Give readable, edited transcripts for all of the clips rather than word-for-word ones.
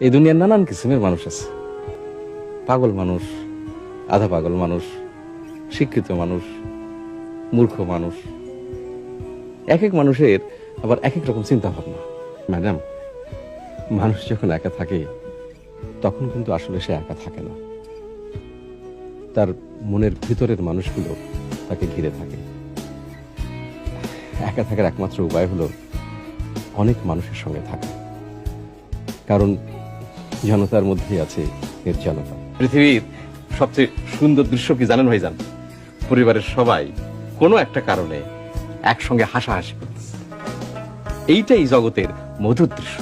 এই দুনিয়ার নানান কিসিমের মানুষ আছে। পাগল মানুষ, আধা পাগল মানুষ, শিক্ষিত মানুষ, মূর্খ মানুষ। এক এক মানুষের আবার এক এক রকম চিন্তা ভাবনা। ম্যাডাম, মানুষ যখন একা থাকে তখন কিন্তু আসলে সে একা থাকে না, তার মনের ভিতরের মানুষগুলো তাকে ঘিরে থাকে। একা থাকার একমাত্র উপায় হলো অনেক মানুষের সঙ্গে থাকা, কারণ জনতার মধ্যেই আছে নির্জনতা। পৃথিবীর সবচেয়ে সুন্দর দৃশ্য কি জানেন ভাইজান? পরিবারের সবাই কোনো একটা কারণে একসঙ্গে হাসাহাসি করতেছে, এইটাই জগতের মধুর দৃশ্য।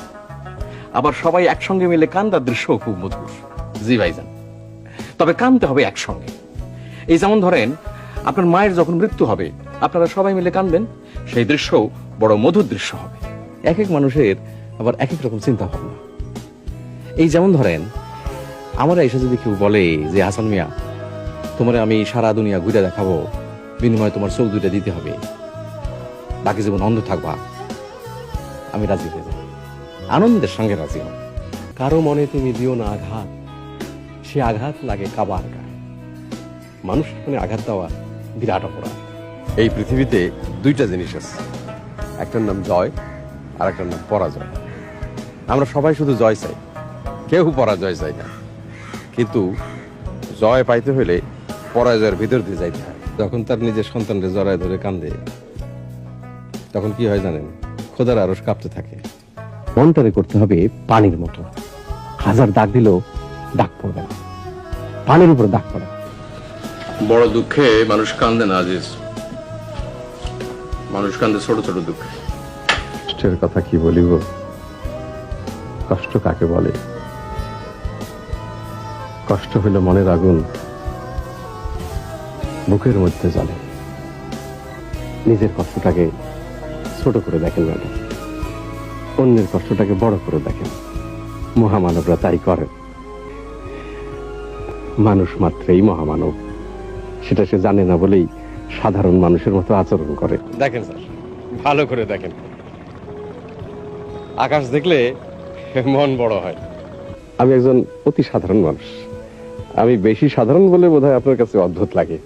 আবার সবাই একসঙ্গে মিলে কান্দার দৃশ্য খুব মধুর। জি ভাইজান, তবে কাঁদতে হবে একসঙ্গে। এই যেমন ধরেন, আপনার মায়ের যখন মৃত্যু হবে আপনারা সবাই মিলে কাঁদবেন, সেই দৃশ্য বড় মধুর দৃশ্য হবে। এক এক মানুষের আবার এক এক রকম চিন্তা ভাবনা। এই যেমন ধরেন, আমরা এসে যদি কেউ বলে যে হাসান মিয়া, তোমার আমি সারা দুনিয়া ঘুরে দেখাবো, বিনিময়ে তোমার চোখ দুইটা দিতে হবে, বাকি জীবন অন্ধ থাকবা, আমি রাজি হয়ে যাব, আনন্দের সঙ্গে রাজি হব। কারো মনে তুমি দিও না আঘাত, সে আঘাত লাগে কাবার গায়ে। মানুষ মনে আঘাত দেওয়া বিরাট অপরাধ। এই পৃথিবীতে দুইটা জিনিস আছে, একটার নাম জয় আর একটার নাম পরাজয়। আমরা সবাই শুধু জয় চাই, কেউ পরাজয় চাই না। কিন্তু জয় পাইতে হলে পরাজয়ের ভিতর দিয়ে যাইতে হয়। যখন তার নিজের সন্তানকে জড়ায় ধরে কান্দে, তখন কি হয় জানেন? খোদার আরশ কাঁপতে থাকে। মনটারে করতে হবে পানির মতো, হাজার দাগ দিলেও দাগ পড়বে না, পানির উপর দাগ পড়ে। বড় দুঃখে মানুষ কান্দে না আজিজ, মানুষ কান্দে ছোট ছোট দুঃখে। কষ্টের কথা কি বলিব, কষ্ট কাকে বলে? কষ্ট হইল মনের আগুন, বুকের মধ্যে জ্বলে। নিজের কষ্টটাকে ছোট করে দেখেন ম্যাডাম, অন্যের কষ্টটাকে বড় করে দেখেন। মহামানবরা তাই করেন। মানুষ মাত্রই মহামানব, সেটা সে জানে না বলেই সাধারণ মানুষের মতো আচরণ করে। দেখেন স্যার, ভালো করে দেখেন, আকাশ দেখলে মন বড় হয়। আমি একজন অতি সাধারণ মানুষ, আমি বেশি সাধারণ বলে বোধহয় আপনার কাছে অদ্ভুত লাগে।